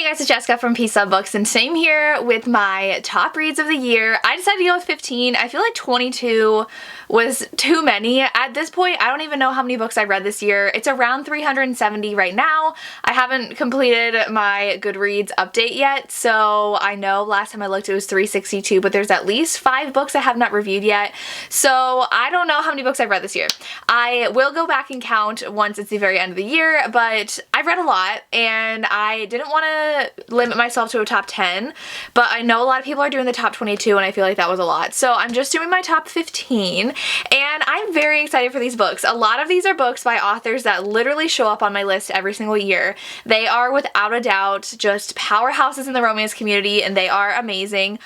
guys, it's Jessica from Peace Love Books, and same here with my top reads of the year. I decided to go with 15. I feel like 22 was too many. At this point, I don't even know how many books I've read this year. It's around 370 right now. I haven't completed my Goodreads update yet, so I know last time I looked it was 362, but there's at least 5 books I have not reviewed yet, so I don't know how many books I've read this year. I will go back and count once it's the very end of the year, but I've read a lot, and I didn't want to limit myself to a top 10, but I know a lot of people are doing the top 22, and I feel like that was a lot, so I'm just doing my top 15. And I'm very excited for these books. A lot of these are books by authors that literally show up on my list every single year. They are without a doubt just powerhouses in the romance community, and they are amazing.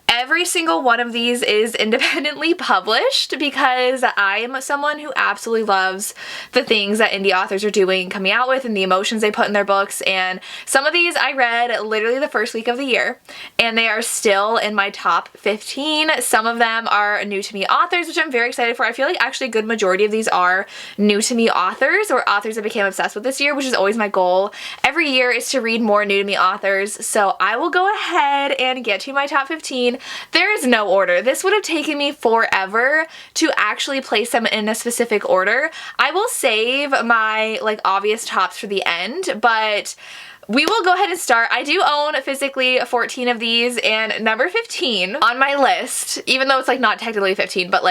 Every single one of these is independently published because I am someone who absolutely loves the things that indie authors are doing, coming out with, and the emotions they put in their books. And some of these I read literally the first week of the year, and they are still in my top 15. Some of them are new to me authors, which I'm very excited for. I feel like actually a good majority of these are new to me authors, or authors I became obsessed with this year, which is always my goal every year, is to read more new to me authors. So I will go ahead and get to my top 15. There is no order. This would have taken me forever to actually place them in a specific order. I will save my obvious tops for the end, but we will go ahead and start. I do own physically 14 of these, and number 15 on my list, even though it's not technically 15, but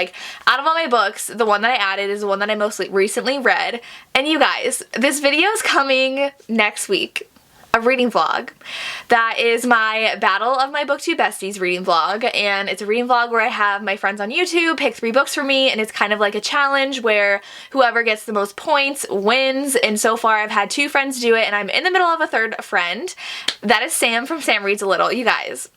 out of all my books, the one that I added is the one that I most recently read. And you guys, this video is coming next week. A reading vlog. That is my Battle of My BookTube Besties reading vlog, and it's a reading vlog where I have my friends on YouTube pick 3 books for me, and it's kind of like a challenge where whoever gets the most points wins. And so far I've had 2 friends do it, and I'm in the middle of a 3rd friend. That is Sam from Sam Reads a Little. You guys,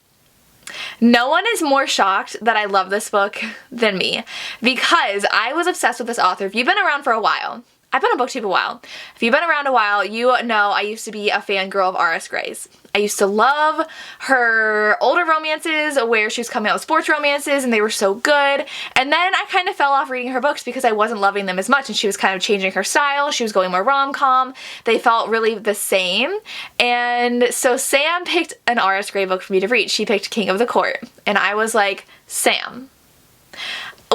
no one is more shocked that I love this book than me, because I was obsessed with this author. If you've been around for a while, I've been on BookTube a while. If you've been around a while, you know I used to be a fangirl of R.S. Gray's. I used to love her older romances where she was coming out with sports romances, and they were so good. And then I kind of fell off reading her books because I wasn't loving them as much, and she was kind of changing her style. She was going more rom-com. They felt really the same. And so Sam picked an R.S. Gray book for me to read. She picked King of the Court. And I was like, Sam,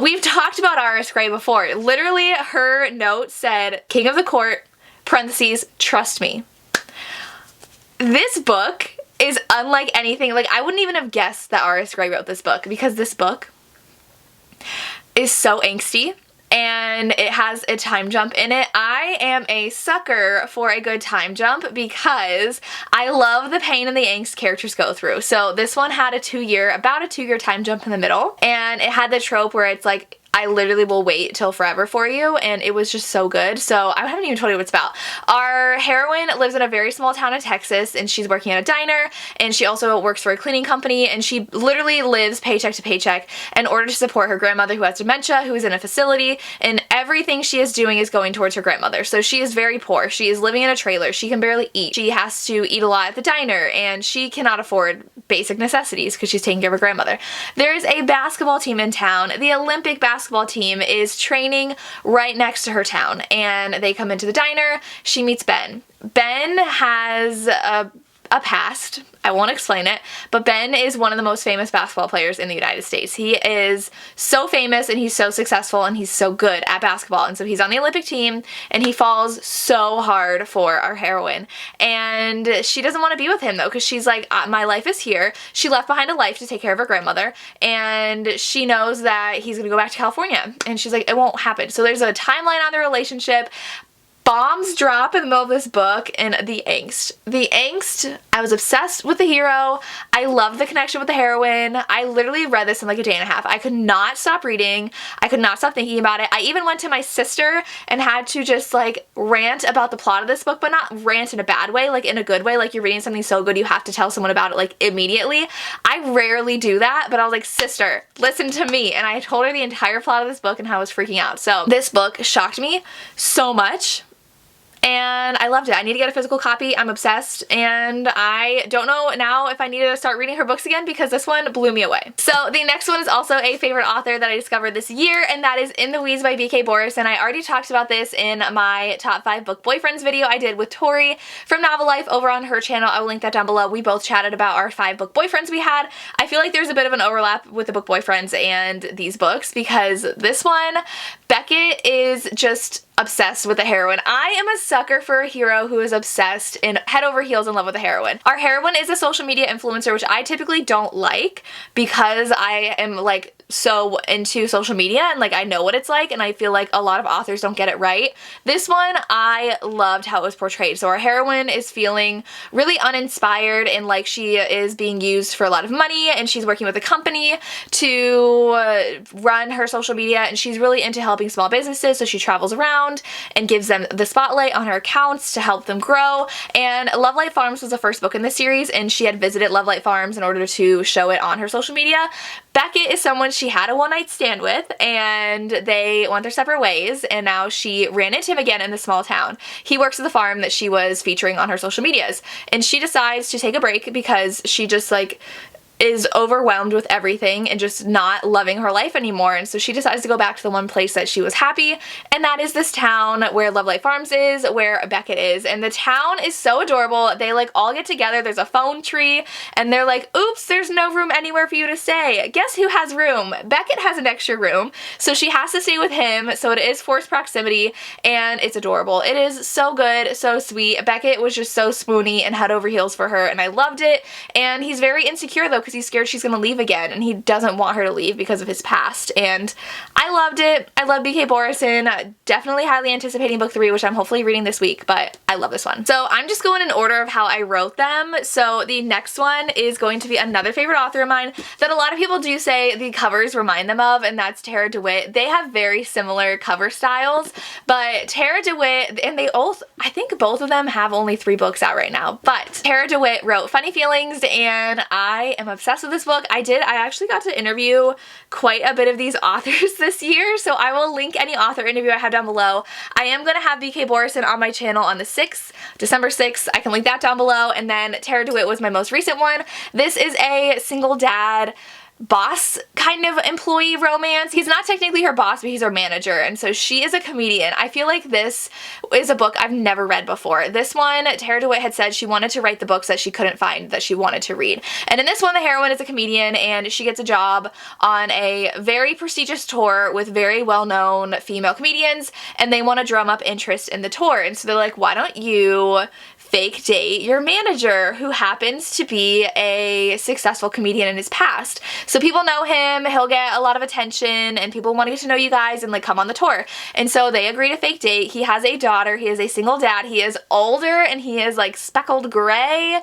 we've talked about R.S. Gray before. Literally, her note said, King of the Court, parentheses, trust me. This book is unlike anything. I wouldn't even have guessed that R.S. Gray wrote this book, because this book is so angsty, and it has a time jump in it. I am a sucker for a good time jump because I love the pain and the angst characters go through. So this one had about a 2-year time jump in the middle, and it had the trope where it's I literally will wait till forever for you, and it was just so good. So I haven't even told you what it's about. Our heroine lives in a very small town in Texas, and she's working at a diner, and she also works for a cleaning company, and she literally lives paycheck to paycheck in order to support her grandmother who has dementia, who is in a facility, and everything she is doing is going towards her grandmother. So she is very poor. She is living in a trailer. She can barely eat. She has to eat a lot at the diner, and she cannot afford basic necessities because she's taking care of her grandmother. There is a basketball team in town. The Olympic basketball team is training right next to her town, and they come into the diner. She meets Ben. Ben has a past. I won't explain it, but Ben is one of the most famous basketball players in the United States. He is so famous, and he's so successful, and he's so good at basketball, and so he's on the Olympic team, and he falls so hard for our heroine, and she doesn't want to be with him though, because she's like, my life is here. She left behind a life to take care of her grandmother, and she knows that he's gonna go back to California, and she's like, it won't happen. So there's a timeline on their relationship. Bombs drop in the middle of this book, and the angst. The angst, I was obsessed with the hero. I love the connection with the heroine. I literally read this in a day and a half. I could not stop reading. I could not stop thinking about it. I even went to my sister and had to just rant about the plot of this book, but not rant in a bad way, in a good way. You're reading something so good you have to tell someone about it immediately. I rarely do that, but I was like, sister, listen to me. And I told her the entire plot of this book and how I was freaking out. So this book shocked me so much. and I loved it. I need to get a physical copy. I'm obsessed, and I don't know now if I need to start reading her books again because this one blew me away. So the next one is also a favorite author that I discovered this year, and that is In the Weeds by BK Boris, and I already talked about this in my top 5 book boyfriends video I did with Tori from Novel Life over on her channel. I will link that down below. We both chatted about our 5 book boyfriends we had. I feel like there's a bit of an overlap with the book boyfriends and these books because this one, Beckett is just obsessed with the heroine. I am a sucker for a hero who is obsessed and head over heels in love with the heroine. Our heroine is a social media influencer, which I typically don't like because I am like so into social media and like I know what it's like, and I feel like a lot of authors don't get it right. This one, I loved how it was portrayed. So our heroine is feeling really uninspired and like she is being used for a lot of money, and she's working with a company to run her social media, and she's really into helping small businesses, so she travels around and gives them the spotlight on her accounts to help them grow. And Love Light Farms was the first book in this series, and she had visited Love Light Farms in order to show it on her social media. Beckett is someone she had a one-night stand with, and they went their separate ways, and now she ran into him again in the small town. He works at the farm that she was featuring on her social medias, and she decides to take a break because she just like is overwhelmed with everything and just not loving her life anymore, and so she decides to go back to the one place that she was happy, and that is this town where Love Light Farms is, where Beckett is. And the town is so adorable. They like all get together, there's a phone tree, and they're like, oops, there's no room anywhere for you to stay. Guess who has room? Beckett has an extra room, so she has to stay with him, so it is forced proximity, and it's adorable. It is so good, so sweet. Beckett was just so spoony and head over heels for her, and I loved it. And he's very insecure though because he's scared she's gonna leave again, and he doesn't want her to leave because of his past, and I loved it. I love BK Borison. Definitely highly anticipating book 3, which I'm hopefully reading this week, but I love this one. So I'm just going in order of how I wrote them. So the next one is going to be another favorite author of mine that a lot of people do say the covers remind them of, and that's Tara DeWitt. They have very similar cover styles, but Tara DeWitt, and they both, I think both of them have only 3 books out right now, but Tara DeWitt wrote Funny Feelings, and I am obsessed with this book. I actually got to interview quite a bit of these authors this year, so I will link any author interview I have down below. I am going to have BK Borison on my channel on the 6th, December 6th. I can link that down below. And then Tara DeWitt was my most recent one. This is a single dad boss kind of employee romance. He's not technically her boss, but he's her manager, and so she is a comedian. I feel like this is a book I've never read before. This one, Tara DeWitt had said she wanted to write the books that she couldn't find that she wanted to read. And in this one, the heroine is a comedian, and she gets a job on a very prestigious tour with very well-known female comedians, and they want to drum up interest in the tour. And so they're like, why don't you fake date your manager, who happens to be a successful comedian in his past. So people know him, he'll get a lot of attention, and people want to get to know you guys and like come on the tour. And so they agree to fake date. He has a daughter, he is a single dad, he is older, and he is like speckled gray.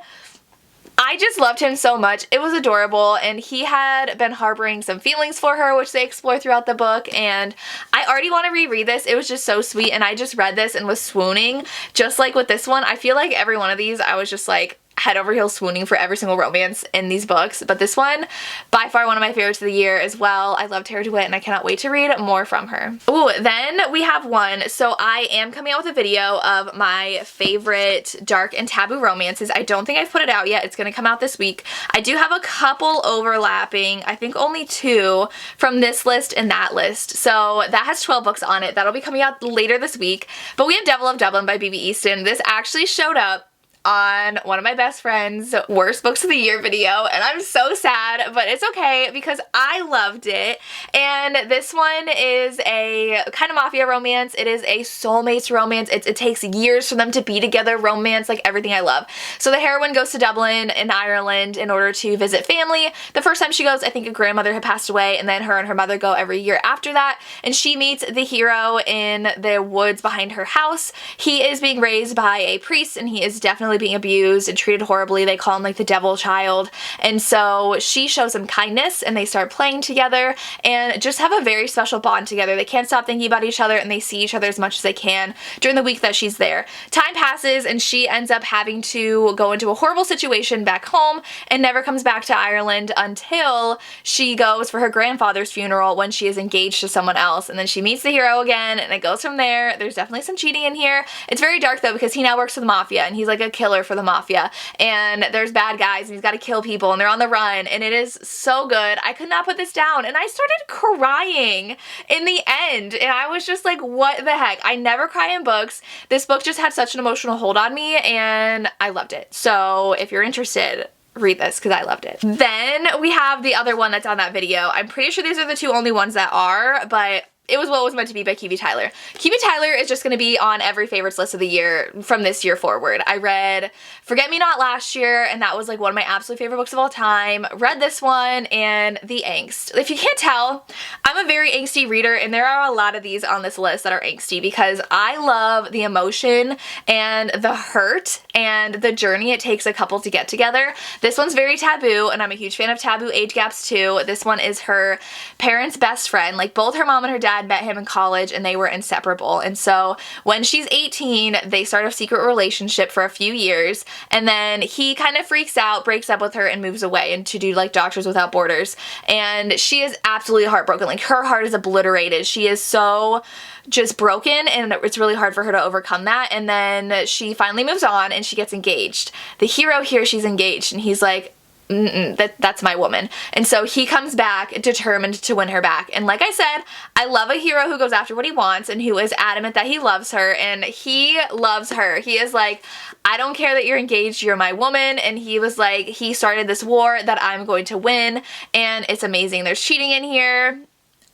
I just loved him so much. It was adorable, and he had been harboring some feelings for her, which they explore throughout the book, and I already want to reread this. It was just so sweet, and I just read this and was swooning. Just like with this one, I feel like every one of these I was just like head over heels swooning for every single romance in these books, but this one, by far one of my favorites of the year as well. I love Tara DeWitt, and I cannot wait to read more from her. Ooh, then we have one. So I am coming out with a video of my favorite dark and taboo romances. I don't think I've put it out yet. It's gonna come out this week. I do have a couple overlapping, I think only 2 from this list and that list. So that has 12 books on it. That'll be coming out later this week. But we have Devil of Dublin by B.B. Easton. This actually showed up on one of my best friend's worst books of the year video, and I'm so sad, but it's okay because I loved it. And this one is a kind of mafia romance. It is a soulmates romance. It takes years for them to be together romance, like everything I love. So the heroine goes to Dublin in Ireland in order to visit family. The first time she goes, I think a grandmother had passed away, and then her and her mother go every year after that, and she meets the hero in the woods behind her house. He is being raised by a priest, and he is definitely constantly being abused and treated horribly. They call him like the devil child. And so she shows him kindness and they start playing together and just have a very special bond together. They can't stop thinking about each other and they see each other as much as they can during the week that she's there. Time passes and she ends up having to go into a horrible situation back home and never comes back to Ireland until she goes for her grandfather's funeral when she is engaged to someone else. And then she meets the hero again and it goes from there. There's definitely some cheating in here. It's very dark though because he now works for the mafia and he's like a killer for the mafia. And there's bad guys and he's got to kill people and they're on the run and it is so good. I could not put this down and I started crying in the end and I was just like, what the heck? I never cry in books. This book just had such an emotional hold on me and I loved it. So if you're interested, read this because I loved it. Then we have the other one that's on that video. I'm pretty sure these are the two only ones that are, but it was what was meant to be by Kiwi Tyler. Kiwi Tyler is just going to be on every favorites list of the year from this year forward. I read Forget Me Not last year, and that was like one of my absolute favorite books of all time. Read this one and The Angst. If you can't tell, I'm a very angsty reader, and there are a lot of these on this list that are angsty because I love the emotion and the hurt and the journey it takes a couple to get together. This one's very taboo, and I'm a huge fan of taboo age gaps too. This one is her parents' best friend. Like both her mom and her dad met him in college and they were inseparable. And so when she's 18, they start a secret relationship for a few years and then he kind of freaks out, breaks up with her and moves away and to do like Doctors Without Borders. And she is absolutely heartbroken. Like her heart is obliterated. She is so just broken and it's really hard for her to overcome that. And then she finally moves on and she gets engaged. The hero here, she's engaged and he's like, that's my woman. And so he comes back determined to win her back. And like I said, I love a hero who goes after what he wants and who is adamant that he loves her, and he loves her. He is like, I don't care that you're engaged, you're my woman. And he was like, he started this war that I'm going to win, and it's amazing. There's cheating in here.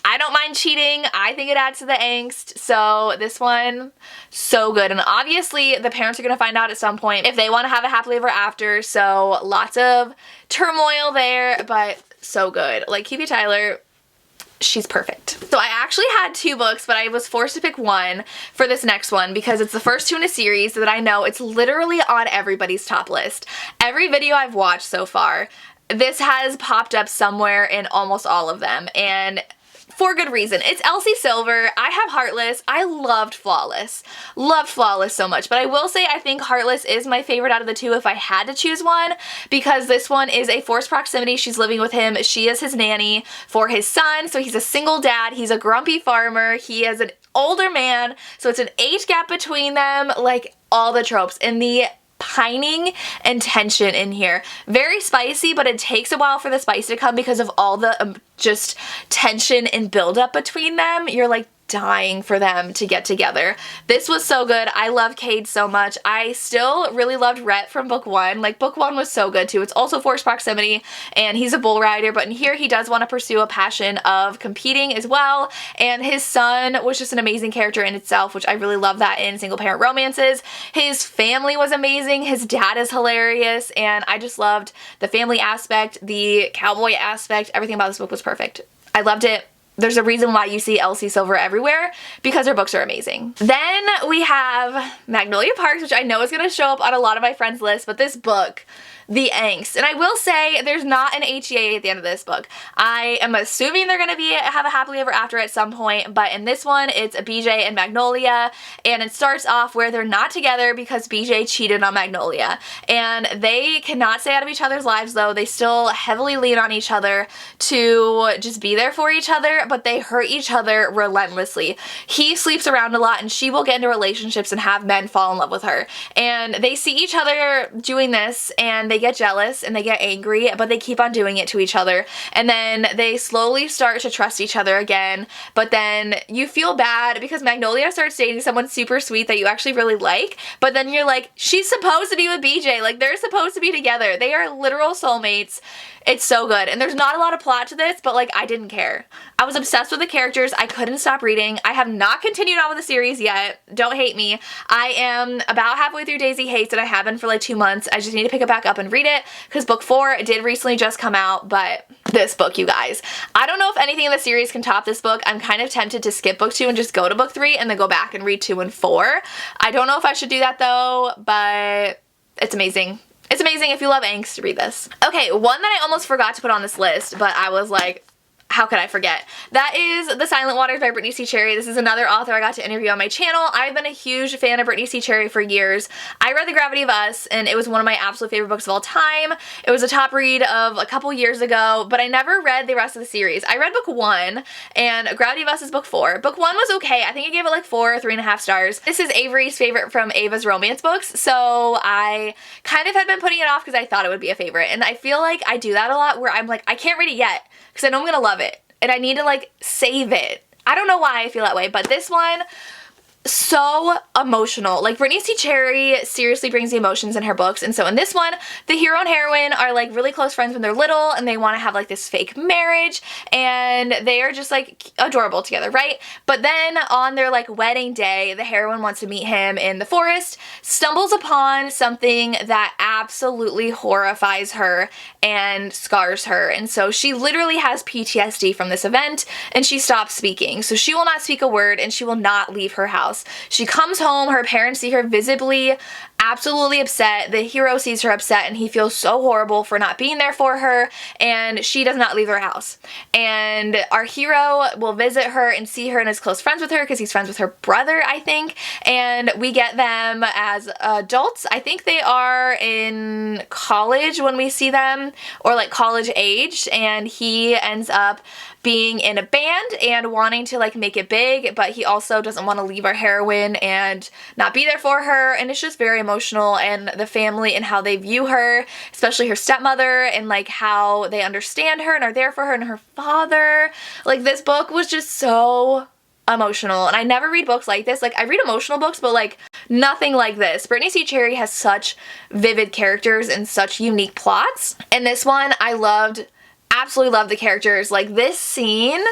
I don't mind cheating. I think it adds to the angst. So this one, so good. And obviously the parents are going to find out at some point if they want to have a happily ever after. So lots of turmoil there, but so good. Like Kiwi Tyler, she's perfect. So I actually had two books, but I was forced to pick one for this next one because it's the first two in a series that I know it's literally on everybody's top list. Every video I've watched so far, this has popped up somewhere in almost all of them. And for good reason. It's Elsie Silver. I have Heartless. I loved Flawless. Loved Flawless so much. But I will say I think Heartless is my favorite out of the two if I had to choose one, because this one is a forced proximity. She's living with him. She is his nanny for his son. So he's a single dad. He's a grumpy farmer. He is an older man. So it's an age gap between them. Like all the tropes. And the pining and tension in here. Very spicy, but it takes a while for the spice to come because of all the just tension and buildup between them. You're like dying for them to get together. This was so good. I love Cade so much. I still really loved Rhett from book one. Like book one was so good too. It's also forced proximity and he's a bull rider, but in here he does want to pursue a passion of competing as well. And his son was just an amazing character in itself, which I really love that in single parent romances. His family was amazing. His dad is hilarious. And I just loved the family aspect, the cowboy aspect. Everything about this book was perfect. I loved it. There's a reason why you see Elsie Silver everywhere, because her books are amazing. Then we have Magnolia Parks, which I know is going to show up on a lot of my friends' lists, but this book, The Angst. And I will say there's not an HEA at the end of this book. I am assuming they're going to have a happily ever after at some point, but in this one it's a BJ and Magnolia, and it starts off where they're not together because BJ cheated on Magnolia. And they cannot stay out of each other's lives though. They still heavily lean on each other to just be there for each other, but they hurt each other relentlessly. He sleeps around a lot and she will get into relationships and have men fall in love with her. And they see each other doing this and they get jealous and they get angry, but they keep on doing it to each other. And then they slowly start to trust each other again, but then you feel bad because Magnolia starts dating someone super sweet that you actually really like, but then you're like, she's supposed to be with BJ. Like they're supposed to be together. They are literal soulmates. It's so good. And there's not a lot of plot to this, but like I didn't care. I was obsessed with the characters. I couldn't stop reading. I have not continued on with the series yet. Don't hate me. I am about halfway through Daisy Hates and I have been for like 2 months. I just need to pick it back up and read it because book 4 did recently just come out, but this book, you guys. I don't know if anything in the series can top this book. I'm kind of tempted to skip book 2 and just go to book 3 and then go back and read 2 and 4. I don't know if I should do that though, but It's amazing. It's amazing. If you love Angst, read this. Okay, one that I almost forgot to put on this list, but I was like, how could I forget? That is The Silent Waters by Brittany C. Cherry. This is another author I got to interview on my channel. I've been a huge fan of Brittany C. Cherry for years. I read The Gravity of Us, and it was one of my absolute favorite books of all time. It was a top read of a couple years ago, but I never read the rest of the series. I read book 1, and Gravity of Us is book 4. Book 1 was okay. I think I gave it like 4 or 3.5 stars. This is Avery's favorite from Ava's romance books, so I kind of had been putting it off because I thought it would be a favorite, and I feel like I do that a lot where I'm like, I can't read it yet because I know I'm gonna love it, and I need to like save it. I don't know why I feel that way, but this one, so emotional. Like, Brittany C. Cherry seriously brings the emotions in her books, and so in this one, the hero and heroine are like really close friends when they're little, and they want to have like this fake marriage, and they are just like adorable together, right? But then on their like wedding day, the heroine wants to meet him in the forest, stumbles upon something that absolutely horrifies her and scars her, and so she literally has PTSD from this event, and she stops speaking. So she will not speak a word, and she will not leave her house. She comes home, her parents see her visibly absolutely upset. The hero sees her upset, and he feels so horrible for not being there for her, and she does not leave her house. And our hero will visit her and see her and is close friends with her because he's friends with her brother, I think, and we get them as adults. I think they are in college when we see them, or like college age, and he ends up being in a band and wanting to like make it big, but he also doesn't want to leave our heroine and not be there for her, and it's just very emotional, and the family and how they view her, especially her stepmother, and like how they understand her and are there for her, and her father. Like, this book was just so emotional, and I never read books like this. Like, I read emotional books, but like nothing like this. Brittany C. Cherry has such vivid characters and such unique plots, and this one I loved. Absolutely love the characters. Like, this scene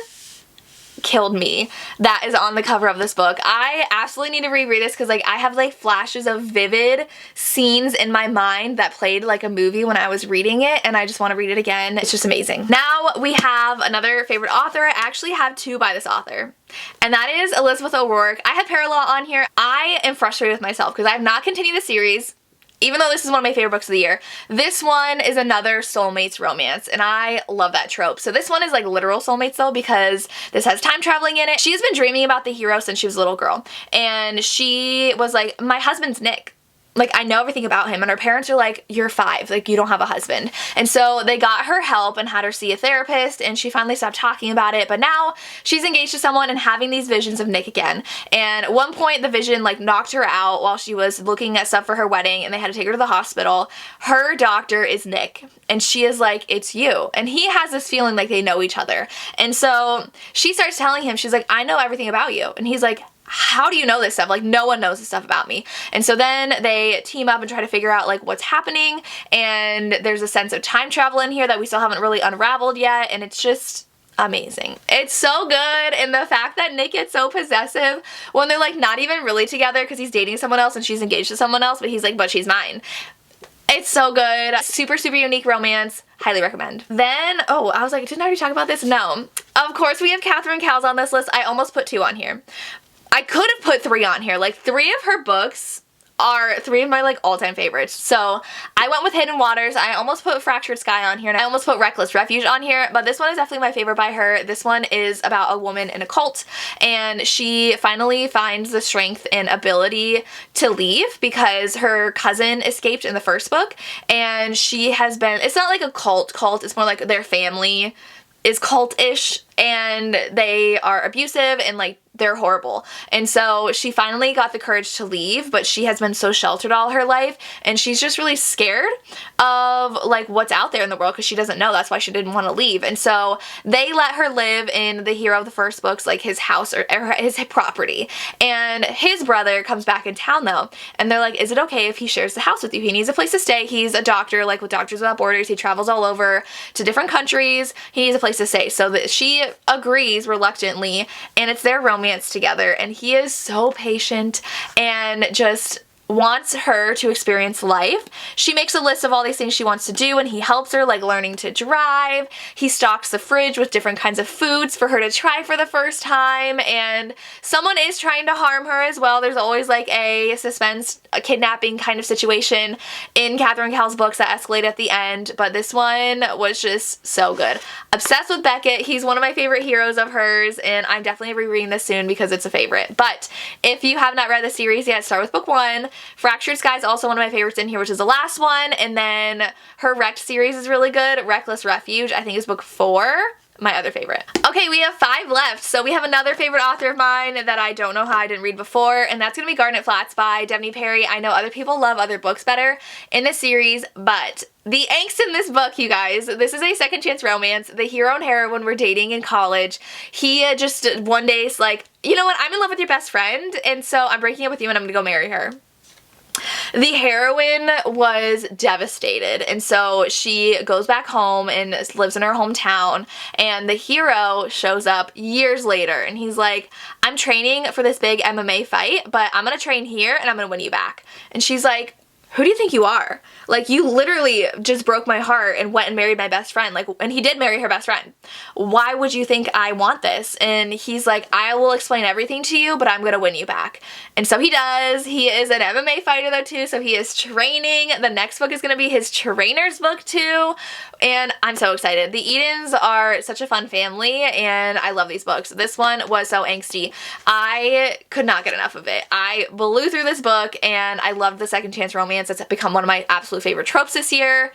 killed me that is on the cover of this book. I absolutely need to reread this because like I have like flashes of vivid scenes in my mind that played like a movie when I was reading it, and I just want to read it again. It's just amazing. Now we have another favorite author. I actually have 2 by this author, and that is Elizabeth O'Rourke. I have Parallel on here. I am frustrated with myself because I have not continued the series. Even though this is one of my favorite books of the year, this one is another soulmates romance, and I love that trope. So this one is like literal soulmates though, because this has time traveling in it. She's been dreaming about the hero since she was a little girl, and she was like, my husband's Nick. Like, I know everything about him, and her parents are like, you're 5, like, you don't have a husband. And so they got her help and had her see a therapist, and she finally stopped talking about it, but now she's engaged to someone and having these visions of Nick again. And at one point, the vision, like, knocked her out while she was looking at stuff for her wedding, and they had to take her to the hospital. Her doctor is Nick, and she is like, it's you. And he has this feeling like they know each other. And so she starts telling him, she's like, I know everything about you. And he's like, how do you know this stuff? Like, no one knows this stuff about me. And so then they team up and try to figure out like what's happening, and there's a sense of time travel in here that we still haven't really unraveled yet, and it's just amazing. It's so good, and the fact that Nick gets so possessive when they're like not even really together because he's dating someone else and she's engaged to someone else, but he's like, but she's mine. It's so good. Super, super unique romance. Highly recommend. Then, oh, I was like, didn't I already talk about this? No. Of course, we have Catherine Cowles on this list. I almost put 2 on here. I could have put 3 on here. Like, 3 of her books are 3 of my like all-time favorites. So I went with Hidden Waters. I almost put Fractured Sky on here, and I almost put Reckless Refuge on here, but this one is definitely my favorite by her. This one is about a woman in a cult, and she finally finds the strength and ability to leave because her cousin escaped in the first book, and she has been, it's not like a cult, it's more like their family is cult-ish, and they are abusive and like they're horrible. And so she finally got the courage to leave, but she has been so sheltered all her life, and she's just really scared of like what's out there in the world because she doesn't know. That's why she didn't want to leave. And so they let her live in the hero of the first books, like his house or his property. And his brother comes back in town though, and they're like, is it okay if he shares the house with you? He needs a place to stay. He's a doctor, like with Doctors Without Borders. He travels all over to different countries. He needs a place to stay. So that she agrees reluctantly, and it's their romance together, and he is so patient and just wants her to experience life. She makes a list of all these things she wants to do, and he helps her, like learning to drive. He stocks the fridge with different kinds of foods for her to try for the first time, and someone is trying to harm her as well. There's always like a suspense a kidnapping kind of situation in Catherine Cowell's books that escalate at the end, but this one was just so good. Obsessed with Beckett. He's one of my favorite heroes of hers, and I'm definitely rereading this soon because it's a favorite. But if you have not read the series yet, start with book 1. Fractured Sky is also one of my favorites in here, which is the last one, and then her Wrecked series is really good. Reckless Refuge, I think, is book 4. My other favorite. Okay, we have 5 left. So we have another favorite author of mine that I don't know how I didn't read before, and that's gonna be Garnet Flats by Devney Perry. I know other people love other books better in this series, but the angst in this book, you guys, this is a second chance romance. The hero and heroine were dating in college. He just one day is like, you know what, I'm in love with your best friend, and so I'm breaking up with you and I'm gonna go marry her. The heroine was devastated, and so she goes back home and lives in her hometown, and the hero shows up years later, and he's like, I'm training for this big MMA fight, but I'm gonna train here and I'm gonna win you back. And she's like, who do you think you are? Like, you literally just broke my heart and went and married my best friend. Like, and he did marry her best friend. Why would you think I want this? And he's like, I will explain everything to you, but I'm gonna win you back. And so he does. He is an MMA fighter though too, so he is training. The next book is gonna be his trainer's book too. And I'm so excited. The Edens are such a fun family, and I love these books. This one was so angsty. I could not get enough of it. I blew through this book, and I loved the second chance romance. It's become one of my absolute favorite tropes this year.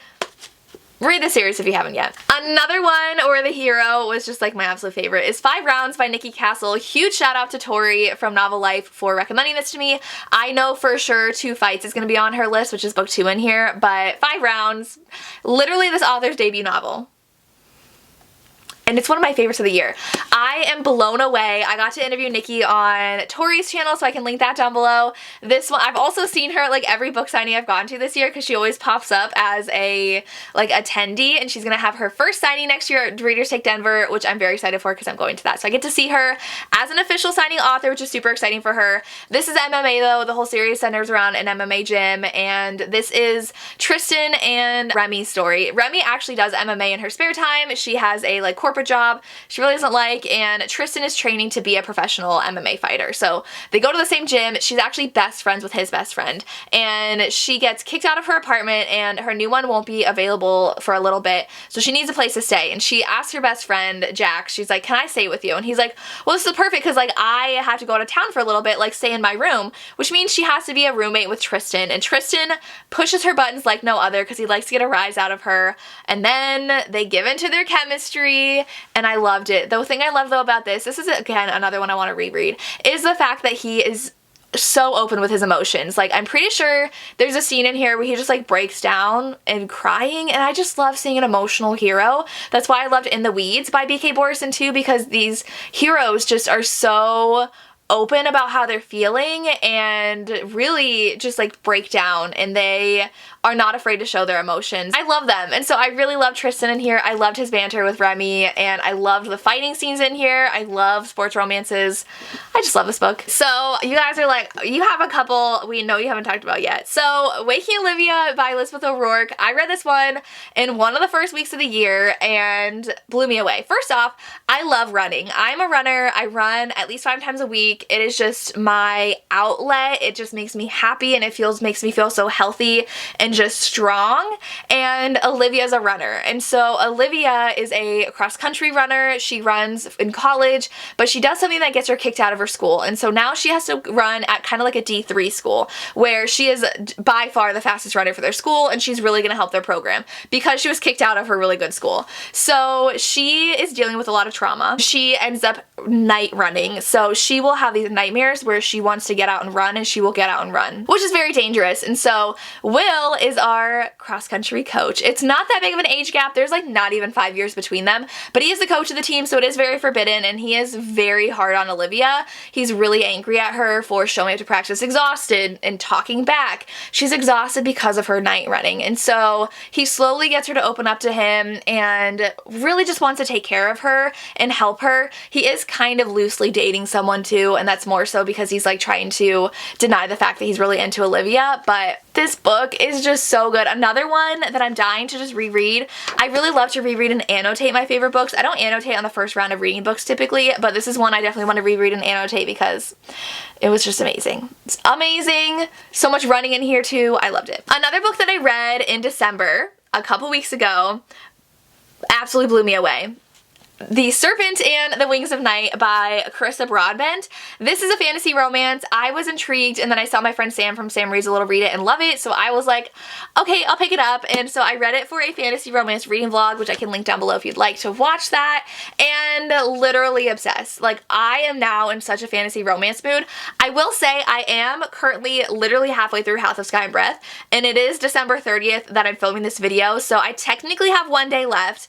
Read the series if you haven't yet. Another one where the hero was just like my absolute favorite is 5 Rounds by Nikki Castle. Huge shout out to Tori from Novel Life for recommending this to me. I know for sure 2 Fights is going to be on her list, which is book 2 in here, but 5 Rounds, literally this author's debut novel. And it's one of my favorites of the year. I am blown away. I got to interview Nikki on Tori's channel, so I can link that down below. This one, I've also seen her at like every book signing I've gone to this year, because she always pops up as a like attendee, and she's gonna have her first signing next year at Readers Take Denver, which I'm very excited for because I'm going to that. So I get to see her as an official signing author, which is super exciting for her. This is MMA though. The whole series centers around an MMA gym, and this is Tristan and Remy's story. Remy actually does MMA in her spare time. She has a like corporate job she really doesn't like, and Tristan is training to be a professional MMA fighter. So they go to the same gym. She's actually best friends with his best friend, and she gets kicked out of her apartment, and her new one won't be available for a little bit, so she needs a place to stay. And she asks her best friend Jack, she's like, can I stay with you? And he's like, well, this is perfect because like I have to go out of town for a little bit, like stay in my room, which means she has to be a roommate with Tristan. And Tristan pushes her buttons like no other because he likes to get a rise out of her, and then they give into their chemistry, and I loved it. The thing I love though about this is again another one I want to reread, is the fact that he is so open with his emotions. Like, I'm pretty sure there's a scene in here where he just like breaks down and crying, and I just love seeing an emotional hero. That's why I loved In the Weeds by B.K. Borison too, because these heroes just are so open about how they're feeling and really just like break down, and they are not afraid to show their emotions. I love them, and so I really love Tristan in here. I loved his banter with Remy, and I loved the fighting scenes in here. I love sports romances. I just love this book. So you guys are like, you have a couple we know you haven't talked about yet. So Wakey Olivia by Elizabeth O'Rourke. I read this one in one of the first weeks of the year and blew me away. First off, I love running. I'm a runner. I run at least 5 times a week. It is just my outlet. It just makes me happy, and it makes me feel so healthy and just strong. And Olivia's a runner, and so Olivia is a cross-country runner. She runs in college, but she does something that gets her kicked out of her school, and so now she has to run at kind of like a D3 school, where she is by far the fastest runner for their school, and she's really going to help their program because she was kicked out of her really good school. So she is dealing with a lot of trauma. She ends up night running, so she will have these nightmares where she wants to get out and run, and she will get out and run, which is very dangerous. And so Will is our cross-country coach. It's not that big of an age gap. There's like not even 5 years between them, but he is the coach of the team, so it is very forbidden, and he is very hard on Olivia. He's really angry at her for showing up to practice exhausted and talking back. She's exhausted because of her night running, and so he slowly gets her to open up to him and really just wants to take care of her and help her. He is kind of loosely dating someone too, and that's more so because he's like trying to deny the fact that he's really into Olivia, but This book is just so good. Another one that I'm dying to just reread. I really love to reread and annotate my favorite books. I don't annotate on the first round of reading books typically, but this is one I definitely want to reread and annotate because it was just amazing. It's amazing. So much running in here too. I loved it. Another book that I read in December, a couple weeks ago, absolutely blew me away. The Serpent and the Wings of Night by Carissa Broadbent. This is a fantasy romance. I was intrigued, and then I saw my friend Sam from Sam Reads a Little Read It and love it, so I was like, okay, I'll pick it up. And so I read it for a fantasy romance reading vlog, which I can link down below if you'd like to watch that, and literally obsessed. Like, I am now in such a fantasy romance mood. I will say I am currently literally halfway through House of Sky and Breath, and it is December 30th that I'm filming this video, so I technically have one day left.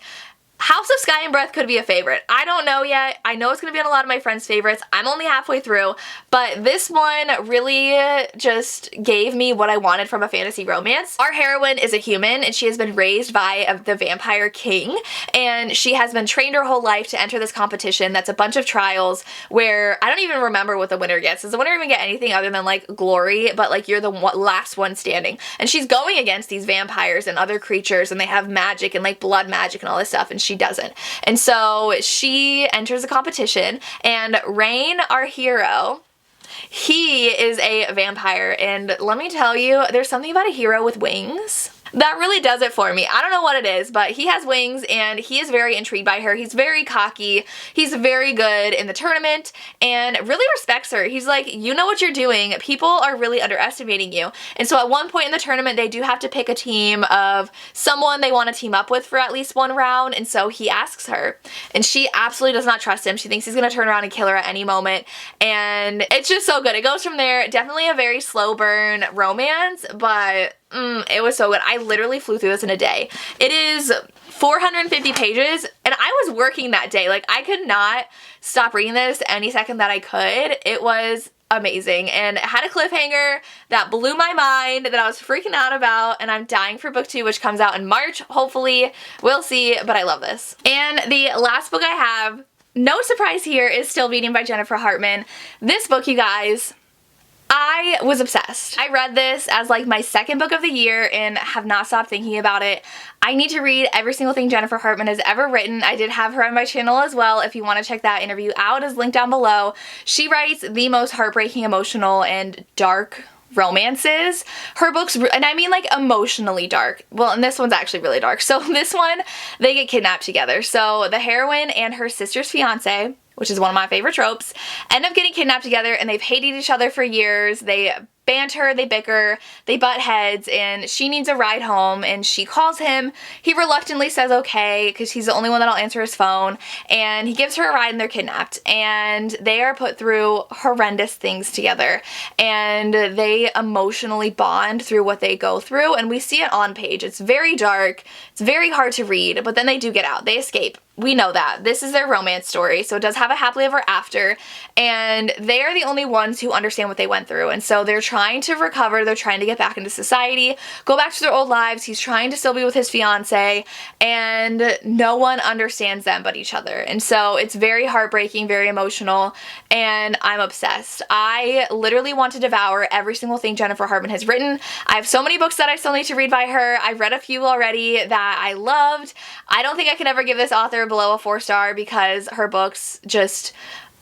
House of Sky and Breath could be a favorite. I don't know yet. I know it's going to be on a lot of my friends' favorites. I'm only halfway through, but this one really just gave me what I wanted from a fantasy romance. Our heroine is a human, and she has been raised by the vampire king, and she has been trained her whole life to enter this competition that's a bunch of trials where I don't even remember what the winner gets. Does the winner even get anything other than like glory, but like you're the last one standing? And she's going against these vampires and other creatures, and they have magic and like blood magic and all this stuff, and she doesn't. And so she enters a competition, and Rain, our hero, he is a vampire, and let me tell you, there's something about a hero with wings that really does it for me. I don't know what it is, but he has wings, and he is very intrigued by her. He's very cocky. He's very good in the tournament and really respects her. He's like, you know what you're doing. People are really underestimating you. And so at one point in the tournament, they do have to pick a team of someone they want to team up with for at least one round. And so he asks her, and she absolutely does not trust him. She thinks he's going to turn around and kill her at any moment. And it's just so good. It goes from there. Definitely a very slow burn romance, but it was so good. I literally flew through this in a day. It is 450 pages, and I was working that day. Like, I could not stop reading this any second that I could. It was amazing, and it had a cliffhanger that blew my mind that I was freaking out about, and I'm dying for book 2, which comes out in March, hopefully. We'll see, but I love this. And the last book I have, no surprise here, is Still Beating by Jennifer Hartman. This book, you guys, I was obsessed. I read this as like my second book of the year and have not stopped thinking about it. I need to read every single thing Jennifer Hartman has ever written. I did have her on my channel as well. If you want to check that interview out, it's linked down below. She writes the most heartbreaking, emotional, and dark romances. Her books, and I mean like emotionally dark. Well, and this one's actually really dark. So this one, they get kidnapped together. So the heroine and her sister's fiance, which is one of my favorite tropes, end up getting kidnapped together, and they've hated each other for years. They banter, they bicker, they butt heads, and she needs a ride home, and she calls him. He reluctantly says okay, because he's the only one that'll answer his phone, and he gives her a ride, and they're kidnapped, and they are put through horrendous things together, and they emotionally bond through what they go through, and we see it on page. It's very dark, it's very hard to read, but then they do get out. They escape. We know that. This is their romance story, so it does have a happily ever after, and they are the only ones who understand what they went through, and so they're trying to recover, they're trying to get back into society, go back to their old lives. He's trying to still be with his fiance, and no one understands them but each other, and so it's very heartbreaking, very emotional, and I'm obsessed. I literally want to devour every single thing Jennifer Hartman has written. I have so many books that I still need to read by her. I've read a few already that I loved. I don't think I can ever give this author below a 4-star because her books just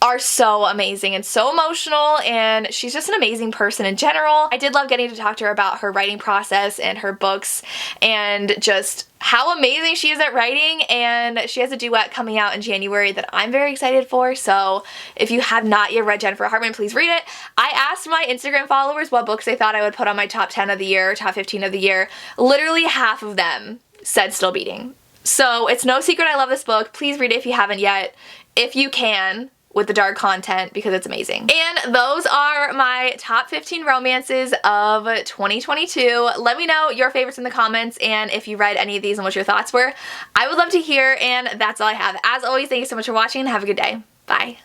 are so amazing and so emotional, and she's just an amazing person in general. I did love getting to talk to her about her writing process and her books and just how amazing she is at writing, and she has a duet coming out in January that I'm very excited for, so if you have not yet read Jennifer Hartman, please read it. I asked my Instagram followers what books they thought I would put on my top 10 of the year, top 15 of the year. Literally half of them said Still Beating. So it's no secret I love this book. Please read it if you haven't yet, if you can, with the dark content, because it's amazing. And those are my top 15 romances of 2022. Let me know your favorites in the comments, and if you read any of these and what your thoughts were. I would love to hear, and that's all I have. As always, thank you so much for watching, and have a good day. Bye.